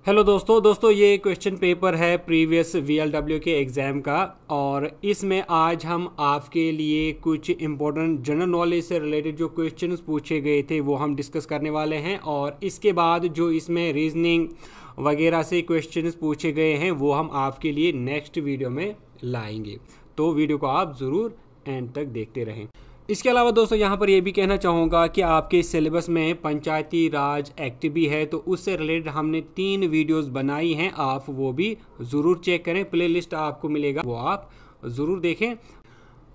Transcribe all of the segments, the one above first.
Hello दोस्तों ये question paper है प्रीवियस VLW के एग्ज़ाम का। और इसमें आज हम आपके लिए कुछ इम्पोर्टेंट जनरल नॉलेज से रिलेटेड जो क्वेश्चंस पूछे गए थे वो हम डिस्कस करने वाले हैं। और इसके बाद जो इसमें रीजनिंग वगैरह से क्वेश्चंस पूछे गए हैं वो हम आपके लिए नेक्स्ट वीडियो में लाएंगे, तो वीडियो को आप ज़रूर एंड तक देखते रहें। इसके अलावा दोस्तों यहाँ पर ये भी कहना चाहूँगा कि आपके सिलेबस में पंचायती राज एक्ट भी है, तो उससे रिलेटेड हमने 3 वीडियोस बनाई हैं, आप वो भी ज़रूर चेक करें। प्लेलिस्ट आपको मिलेगा, वो आप ज़रूर देखें।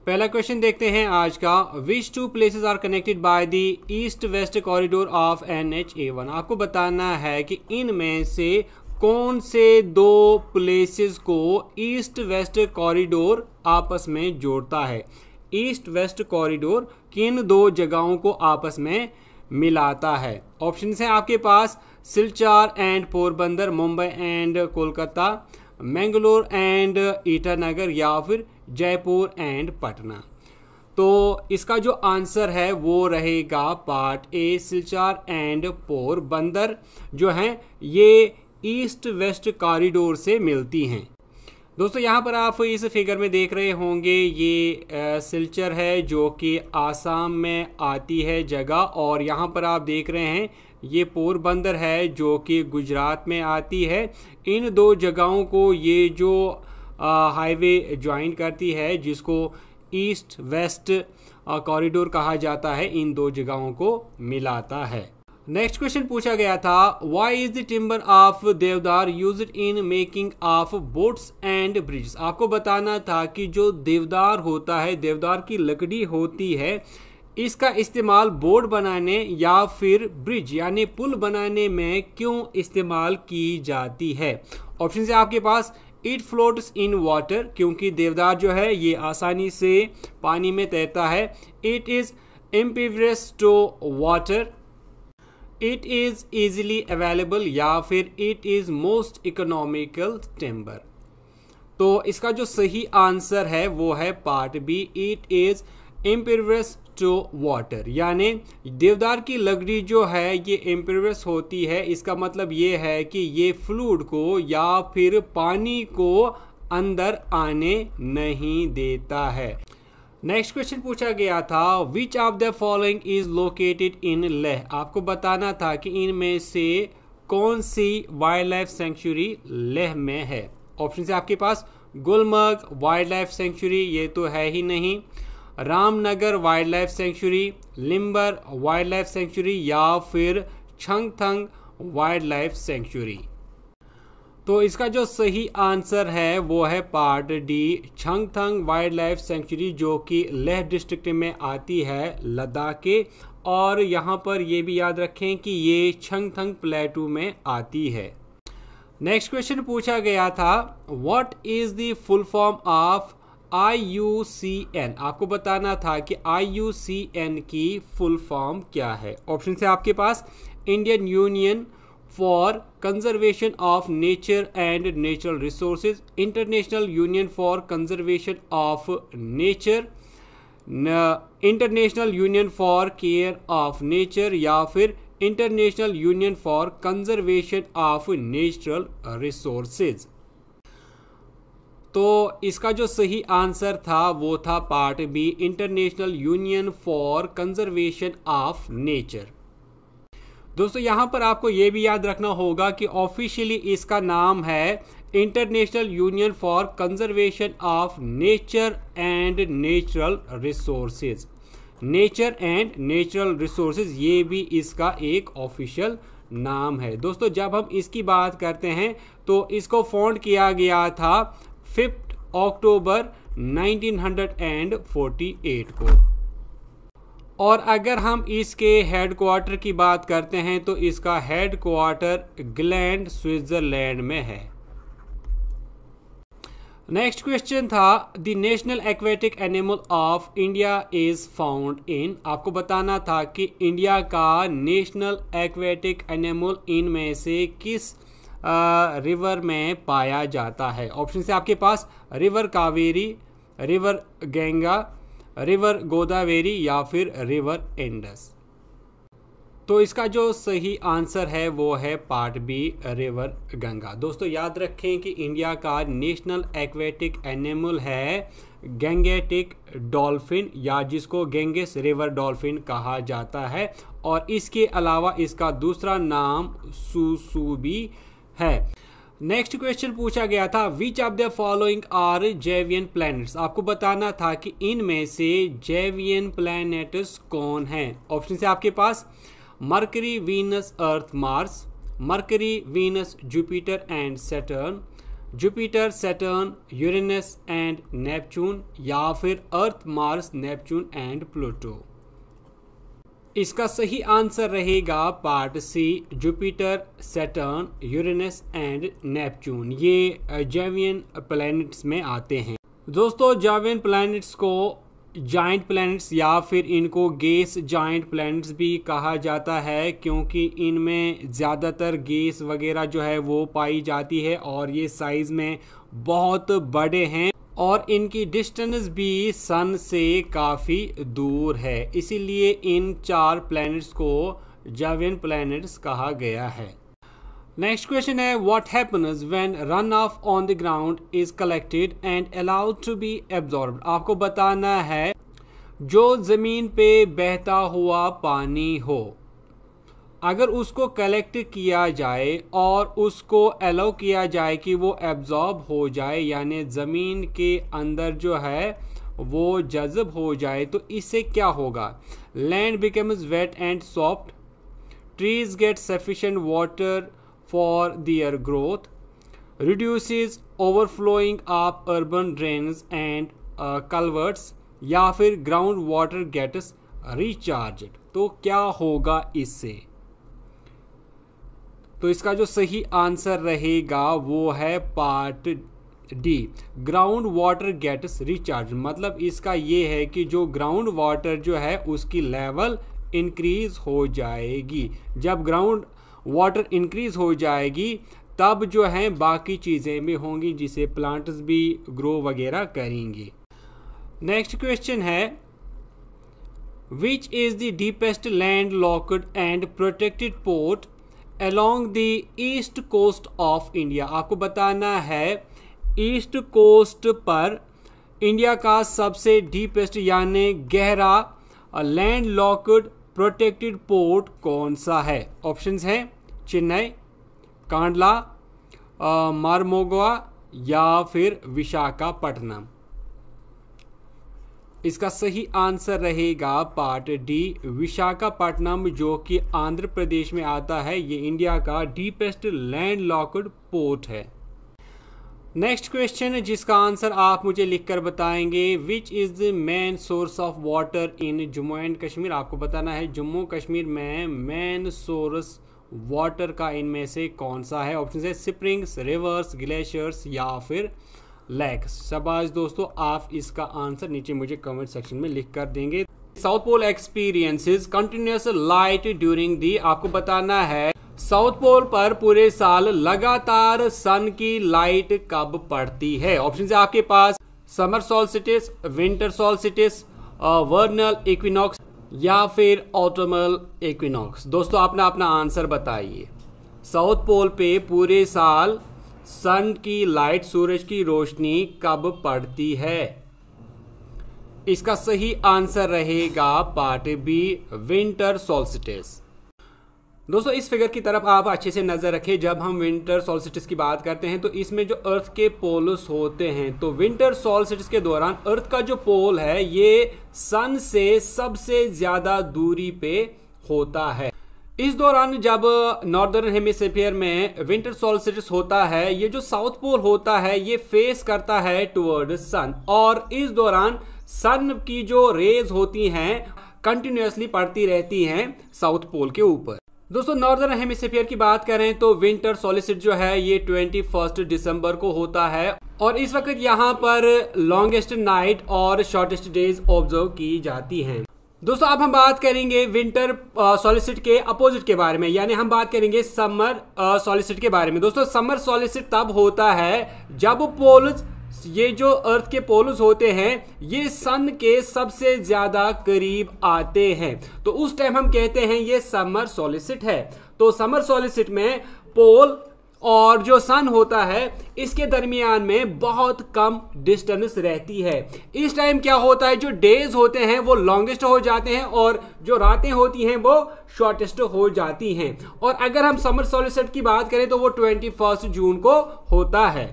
पहला क्वेश्चन देखते हैं आज का। Which 2 places are connected by the east west corridor of NH-A1। आपको बताना है कि इनमें से कौन से 2 प्लेसेस को ईस्ट वेस्ट कॉरिडोर आपस में जोड़ता है। ईस्ट वेस्ट कॉरिडोर किन 2 जगहों को आपस में मिलाता है। ऑप्शन है आपके पास Silchar and Porbandar, Mumbai and Kolkata, Mangalore and Itanagar, या फिर जयपुर एंड पटना। तो इसका जो आंसर है वो रहेगा part A, Silchar and Porbandar जो हैं ये ईस्ट वेस्ट कॉरिडोर से मिलती हैं। दोस्तों यहाँ पर आप इस फिगर में देख रहे होंगे ये सिलचर है जो कि आसाम में आती है जगह, और यहाँ पर आप देख रहे हैं ये पोरबंदर है जो कि गुजरात में आती है। इन 2 जगहों को ये जो हाईवे ज्वाइन करती है जिसको ईस्ट वेस्ट कॉरिडोर कहा जाता है, इन 2 जगहों को मिलाता है। नेक्स्ट क्वेश्चन पूछा गया था, why is the timber of deodar used in making of boats and bridges. आपको बताना था कि जो देवदार होता है, देवदार की लकड़ी होती है, इसका इस्तेमाल बोट बनाने या फिर ब्रिज यानी पुल बनाने में क्यों इस्तेमाल की जाती है। ऑप्शन है आपके पास इट फ्लोट्स इन वाटर, क्योंकि देवदार जो है ये आसानी से पानी में तैरता है। It is impervious to water, it is easily available, या फिर it is most economical timber. तो इसका जो सही आंसर है वो है part B, it is impervious to water. यानी देवदार की लकड़ी जो है ये इम्पीवियस होती है, इसका मतलब ये है कि ये फ्लूइड को या फिर पानी को अंदर आने नहीं देता है। नेक्स्ट क्वेश्चन पूछा गया था, which of the following is located in Leh. आपको बताना था कि इनमें से कौन सी वाइल्ड लाइफ सेंचुरी लेह में है। ऑप्शन है आपके पास गुलमर्ग वाइल्ड लाइफ सेंचुरी, ये तो है ही नहीं, Ramnagar wild life sanctuary, limber wild life sanctuary, या फिर छंगथंग वाइल्ड लाइफ सेंचुरी। तो इसका जो सही आंसर है वो है part D, Changthang wildlife sanctuary, जो कि लेह डिस्ट्रिक्ट में आती है लद्दाख के। और यहाँ पर ये भी याद रखें कि ये छंगथंग प्लेटू में आती है। नेक्स्ट क्वेश्चन पूछा गया था, what is the full form of IUCN। आपको बताना था कि IUCN की फुल फॉर्म क्या है। ऑप्शन है आपके पास Indian union for conservation of nature and natural resources, international union for conservation of nature, international union for care of nature, या फिर international union for conservation of natural resources. तो इसका जो सही आंसर था वो था part B, international union for conservation of nature. दोस्तों यहाँ पर आपको ये भी याद रखना होगा कि ऑफिशियली इसका नाम है international union for conservation of nature and natural resources. Nature and natural resources ये भी इसका एक ऑफिशियल नाम है। दोस्तों जब हम इसकी बात करते हैं तो इसको फाउंड किया गया था 5 अक्टूबर 1948 को। और अगर हम इसके हेडक्वार्टर की बात करते हैं तो इसका हेडक्वार्टर ग्लैंड स्विट्जरलैंड में है। नेक्स्ट क्वेश्चन था, the national aquatic animal of India is found in. आपको बताना था कि इंडिया का नेशनल एक्वेटिक एनिमल इनमें से किस रिवर में पाया जाता है। ऑप्शन है आपके पास river Kaveri, river Ganga, river Godavari, या फिर रिवर इंडस। तो इसका जो सही आंसर है वो है पार्ट बी, रिवर गंगा। दोस्तों याद रखें कि इंडिया का नेशनल एक्वेटिक एनिमल है गैंगेटिक डॉल्फिन, या जिसको गैंगेस रिवर डॉल्फिन कहा जाता है, और इसके अलावा इसका दूसरा नाम सूसू भी है। नेक्स्ट क्वेश्चन पूछा गया था, which of the following are Jovian planets. आपको बताना था कि इनमें से जैवियन प्लैनेट्स कौन हैं। ऑप्शन है आपके पास Mercury, Venus, Earth, Mars, Mercury, Venus, Jupiter and Saturn, Jupiter, Saturn, Uranus and Neptune, या फिर Earth, Mars, Neptune and Pluto. इसका सही आंसर रहेगा part C, Jupiter, Saturn, Uranus and Neptune. ये जैवियन प्लैनेट्स में आते हैं। दोस्तों जैवियन प्लैनेट्स को जाइंट प्लैनेट्स या फिर इनको गैस जाइंट प्लैनेट्स भी कहा जाता है, क्योंकि इनमें ज़्यादातर गैस वगैरह जो है वो पाई जाती है और ये साइज़ में बहुत बड़े हैं और इनकी डिस्टेंस भी सन से काफ़ी दूर है, इसीलिए इन 4 प्लैनेट्स को जैवियन प्लैनेट्स कहा गया है। नेक्स्ट क्वेश्चन है, what happens when run off on the ground is collected and allowed to be absorbed. आपको बताना है जो ज़मीन पे बहता हुआ पानी हो, अगर उसको कलेक्ट किया जाए और उसको अलाउ किया जाए कि वो एब्जॉर्ब हो जाए, यानी ज़मीन के अंदर जो है वो जज़ब हो जाए, तो इससे क्या होगा? Land becomes wet and soft, trees get sufficient water for their growth, reduces overflowing of urban drains and culverts, या फिर ग्राउंड वाटर गेट्स रिचार्ज्ड। तो क्या होगा इससे? तो इसका जो सही आंसर रहेगा वो है part D, ground water gets recharge. मतलब इसका ये है कि जो ग्राउंड वाटर जो है उसकी लेवल इंक्रीज हो जाएगी। जब ग्राउंड वाटर इंक्रीज हो जाएगी तब जो है बाकी चीज़ें भी होंगी, जिसे प्लांट्स भी ग्रो वगैरह करेंगे। नेक्स्ट क्वेश्चन है, which is the deepest land locked and protected port along the east coast of India. आपको बताना है ईस्ट कोस्ट पर इंडिया का सबसे डीपेस्ट यानी गहरा लैंड लॉक्ड प्रोटेक्टेड पोर्ट कौन सा है? ऑप्शंस हैं चेन्नई, कांडला, मारमोगवा या फिर विशाखापट्टनम। इसका सही आंसर रहेगा पार्ट डी, विशाखापट्टनम, जो कि आंध्र प्रदेश में आता है। ये इंडिया का डीपेस्ट लैंड लॉक्ड पोर्ट है। नेक्स्ट क्वेश्चन जिसका आंसर आप मुझे लिखकर बताएंगे, विच is the main source of water in Jammu and Kashmir. आपको बताना है जम्मू कश्मीर में मेन सोर्स वाटर का इनमें से कौन सा है। ऑप्शन है स्प्रिंग्स, रिवर्स, ग्लेशियर्स या फिर लेक्स। शाबाश दोस्तों, आप इसका आंसर नीचे मुझे कमेंट सेक्शन में लिख कर देंगे। South pole experiences continuous light during the. आपको बताना है साउथ पोल पर पूरे साल लगातार सन की लाइट कब पड़ती है। ऑप्शन है आपके पास summer solstice, winter solstice, वर्नल equinox या फिर ऑटोमल इक्विनॉक्स। दोस्तों अपना अपना आंसर बताइए। साउथ पोल पे पूरे साल सन की लाइट, सूरज की रोशनी कब पड़ती है? इसका सही आंसर रहेगा पार्ट बी, विंटर सॉल्स्टिस। दोस्तों इस फिगर की तरफ आप अच्छे से नजर रखें। जब हम विंटर सॉल्स्टिस की बात करते हैं तो इसमें जो अर्थ के पोल्स होते हैं, तो विंटर सॉल्स्टिस के दौरान अर्थ का जो पोल है ये सन से सबसे ज्यादा दूरी पे होता है। इस दौरान जब नॉर्दर्न हेमिस्फीयर में विंटर सॉल्स्टिस होता है, ये जो साउथ पोल होता है ये फेस करता है टुवर्ड सन, और इस दौरान सन की जो रेज होती हैं कंटिन्यूअसली पड़ती रहती हैं साउथ पोल के ऊपर। दोस्तों नॉर्दर्न हेमिस्फीयर की बात करें तो विंटर सॉल्स्टिस जो है ये 21 दिसंबर को होता है, और इस वक्त यहाँ पर लॉन्गेस्ट नाइट और शॉर्टेस्ट डेज ऑब्जर्व की जाती हैं। दोस्तों अब हम बात करेंगे विंटर सॉल्स्टिस के अपोजिट के बारे में, यानी हम बात करेंगे समर सॉल्स्टिस के बारे में। दोस्तों समर सॉल्स्टिस तब होता है जब पोल्स ये जो अर्थ के पोल्स होते हैं ये सन के सबसे ज्यादा करीब आते हैं, तो उस टाइम हम कहते हैं ये समर सॉलिस्टिस है। तो समर सॉलिस्टिस में पोल और जो सन होता है इसके दरमियान में बहुत कम डिस्टेंस रहती है। इस टाइम क्या होता है, जो डेज होते हैं वो लॉन्गेस्ट हो जाते हैं और जो रातें होती हैं वो शॉर्टेस्ट हो जाती हैं। और अगर हम समर सॉलिस्टिस की बात करें तो वो 21 जून को होता है।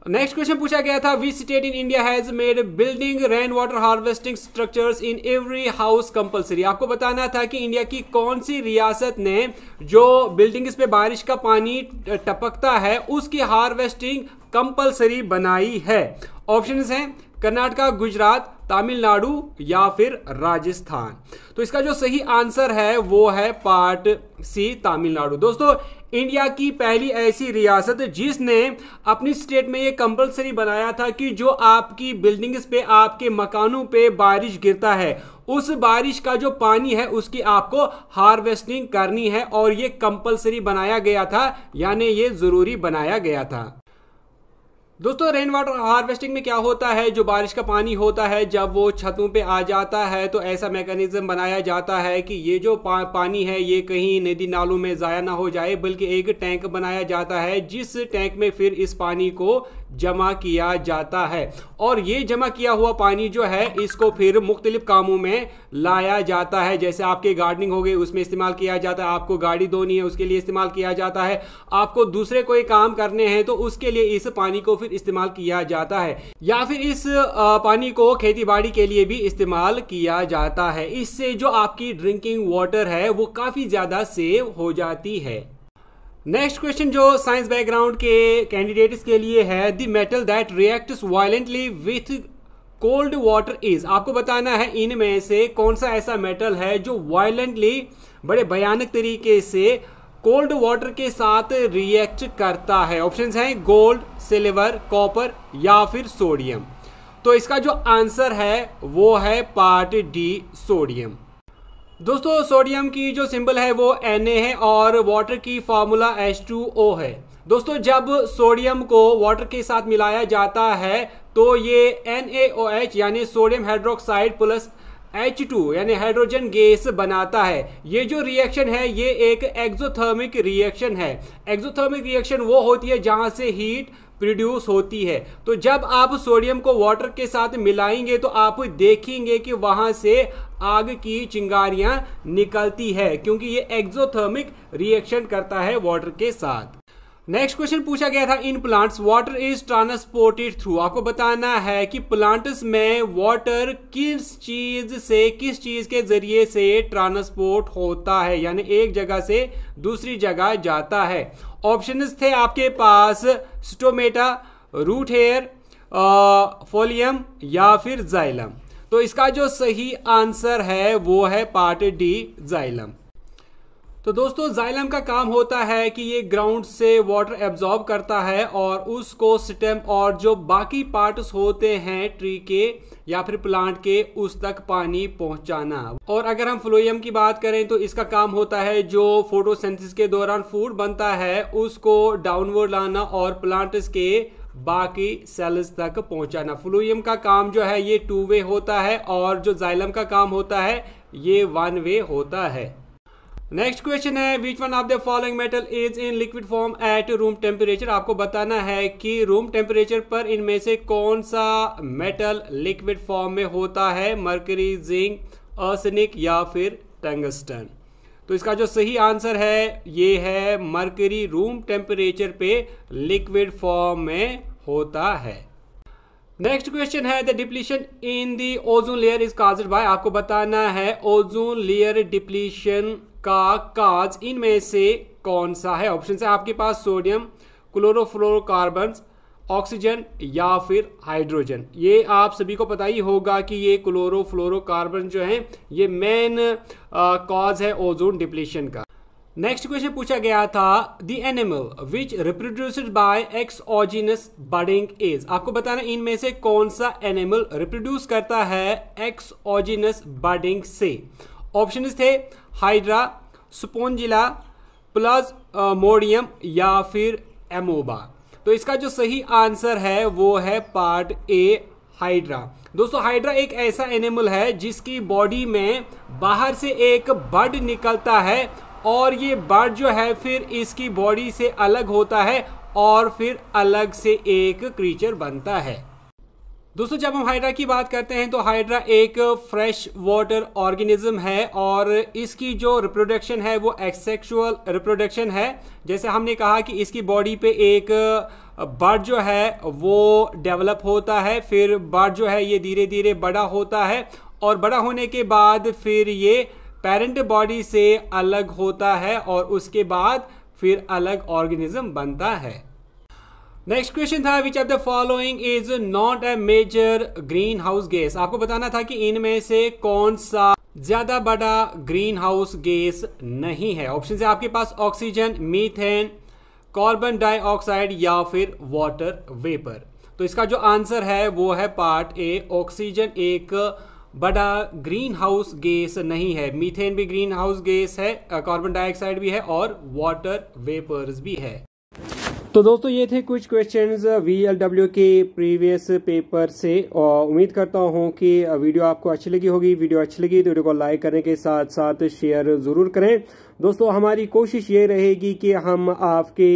नेक्स्ट क्वेश्चन पूछा गया था, which state in India has made building rain water harvesting structures in every house compulsory. आपको बताना था कि इंडिया की कौन सी रियासत ने जो बिल्डिंग्स पे बारिश का पानी टपकता है उसकी हार्वेस्टिंग कंपलसरी बनाई है। ऑप्शंस हैं कर्नाटका, गुजरात, तमिलनाडु या फिर राजस्थान। तो इसका जो सही आंसर है वो है पार्ट सी, तमिलनाडु। दोस्तों इंडिया की पहली ऐसी रियासत जिसने अपनी स्टेट में ये कंपलसरी बनाया था कि जो आपकी बिल्डिंग्स पे, आपके मकानों पे बारिश गिरता है उस बारिश का जो पानी है उसकी आपको हार्वेस्टिंग करनी है, और ये कंपलसरी बनाया गया था, यानी ये जरूरी बनाया गया था। दोस्तों रेन वाटर हार्वेस्टिंग में क्या होता है, जो बारिश का पानी होता है जब वो छतों पे आ जाता है तो ऐसा मैकेनिज्म बनाया जाता है कि ये जो पानी है ये कहीं नदी नालों में ज़ाया ना हो जाए, बल्कि एक टैंक बनाया जाता है जिस टैंक में फिर इस पानी को जमा किया जाता है। और ये जमा किया हुआ पानी जो है इसको फिर मुख्तलिफ कामों में लाया जाता है, जैसे आपके गार्डनिंग हो गए उसमें इस्तेमाल किया जाता है, आपको गाड़ी धोनी है उसके लिए इस्तेमाल किया जाता है, आपको दूसरे कोई काम करने हैं तो उसके लिए इस पानी को फिर इस्तेमाल किया जाता है, या फिर इस पानी को खेती बाड़ी के लिए भी इस्तेमाल किया जाता है। इससे जो आपकी ड्रिंकिंग वाटर है वो काफी ज्यादा सेव हो जाती है। नेक्स्ट क्वेश्चन जो साइंस बैकग्राउंड के कैंडिडेट्स के लिए है, the metal that reacts violently with cold water is. आपको बताना है इनमें से कौन सा ऐसा मेटल है जो वायलेंटली, बड़े भयानक तरीके से कोल्ड वाटर के साथ रिएक्ट करता है। ऑप्शंस हैं गोल्ड, सिल्वर, कॉपर या फिर सोडियम। तो इसका जो आंसर है वो है पार्ट डी, सोडियम। दोस्तों सोडियम की जो सिंबल है वो Na है और वाटर की फार्मूला H2O है। दोस्तों जब सोडियम को वाटर के साथ मिलाया जाता है तो ये NaOH यानी सोडियम हाइड्रोक्साइड प्लस H2 यानी हाइड्रोजन गैस बनाता है। ये जो रिएक्शन है ये एक एक्सोथर्मिक रिएक्शन है। एक्सोथर्मिक रिएक्शन वो होती है जहां से हीट प्रोड्यूस होती है। तो जब आप सोडियम को वाटर के साथ मिलाएंगे तो आप देखेंगे कि वहां से आग की चिंगारियां निकलती है, क्योंकि ये एक्सोथर्मिक रिएक्शन करता है वाटर के साथ। नेक्स्ट क्वेश्चन पूछा गया था, in plants water is transported through. आपको बताना है कि प्लांट्स में वाटर किस चीज के जरिए से ट्रांसपोर्ट होता है, यानी एक जगह से दूसरी जगह जाता है। ऑप्शंस थे आपके पास स्टोमेटा, रूट हेयर, फोलियम या फिर जाइलम। तो इसका जो सही आंसर है वो है पार्ट डी, जाइलम। तो दोस्तों जाइलम का काम होता है कि ये ग्राउंड से वाटर एब्जॉर्ब करता है और उसको स्टेम और जो बाकी पार्ट्स होते हैं ट्री के या फिर प्लांट के उस तक पानी पहुंचाना। और अगर हम फ्लोएम की बात करें तो इसका काम होता है जो फोटोसिंथेसिस के दौरान फूड बनता है उसको डाउनवर्ड लाना और प्लांट्स के बाकी सेल्स तक पहुंचाना। फ्लोएम का काम जो है ये 2 वे होता है और जो जाइलम का काम होता है ये 1 वे होता है। नेक्स्ट क्वेश्चन है, which one of the following metal is in liquid form at room temperature. आपको बताना है कि रूम टेम्परेचर पर इनमें से कौन सा मेटल लिक्विड फॉर्म में होता है, मरकरी, जिंक, आर्सेनिक या फिर टंगस्टन। तो इसका जो सही आंसर है ये है मरकरी रूम टेम्परेचर पे लिक्विड फॉर्म में होता है। नेक्स्ट क्वेश्चन है, the depletion in the ozone layer is caused by. आपको बताना है ओजोन लेयर डिप्लीशन का काज इनमें से कौन सा है। ऑप्शन है आपके पास सोडियम, क्लोरोफ्लोरोकार्बन्स, ऑक्सीजन या फिर हाइड्रोजन। ये आप सभी को पता ही होगा कि ये क्लोरोफ्लोरोकार्बन जो है ये मेन कॉज है ओजोन डिप्लीशन का। नेक्स्ट क्वेश्चन पूछा गया था, the animal which reproduced by exogenous budding is. आपको बताना इनमें से कौन सा एनिमल रिप्रोड्यूस करता है एक्सोजिनस बडिंग से। ऑप्शन थे हाइड्रा, स्पोंजिला, प्लाज्मोडियम या फिर एमोबा। तो इसका जो सही आंसर है वो है पार्ट ए, हाइड्रा। दोस्तों हाइड्रा एक ऐसा एनिमल है जिसकी बॉडी में बाहर से एक बर्ड निकलता है और ये बर्ड जो है फिर इसकी बॉडी से अलग होता है और फिर अलग से एक क्रीचर बनता है। दोस्तों जब हम हाइड्रा की बात करते हैं तो हाइड्रा एक फ्रेश वाटर ऑर्गेनिज्म है और इसकी जो रिप्रोडक्शन है वो एसेक्सुअल रिप्रोडक्शन है। जैसे हमने कहा कि इसकी बॉडी पे एक बर्ड जो है वो डेवलप होता है, फिर बर्ड जो है ये धीरे धीरे बड़ा होता है और बड़ा होने के बाद फिर ये पेरेंट बॉडी से अलग होता है और उसके बाद फिर अलग ऑर्गेनिज्म बनता है। नेक्स्ट क्वेश्चन था which of the following is not a major green house gas. आपको बताना था कि इनमें से कौन सा ज्यादा बड़ा ग्रीन हाउस गैस नहीं है। ऑप्शन है आपके पास ऑक्सीजन, मीथेन, कार्बन डाइऑक्साइड या फिर वाटर वेपर। तो इसका जो आंसर है वो है पार्ट ए, ऑक्सीजन एक बड़ा ग्रीन हाउस गैस नहीं है। मीथेन भी ग्रीन हाउस गैस है, कार्बन डाइऑक्साइड भी है और वाटर वेपर्स भी है। तो दोस्तों ये थे कुछ क्वेश्चंस VLW के प्रीवियस पेपर से और उम्मीद करता हूँ कि वीडियो आपको अच्छी लगी होगी। वीडियो अच्छी लगी तो वीडियो को लाइक करने के साथ साथ शेयर ज़रूर करें। दोस्तों हमारी कोशिश ये रहेगी कि हम आपके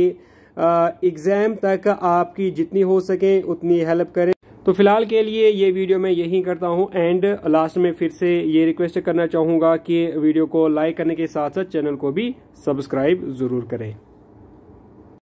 एग्ज़ाम तक आपकी जितनी हो सके उतनी हेल्प करें। तो फिलहाल के लिए ये वीडियो मैं यही करता हूँ एंड लास्ट में फिर से ये रिक्वेस्ट करना चाहूँगा कि वीडियो को लाइक करने के साथ साथ चैनल को भी सब्सक्राइब ज़रूर करें।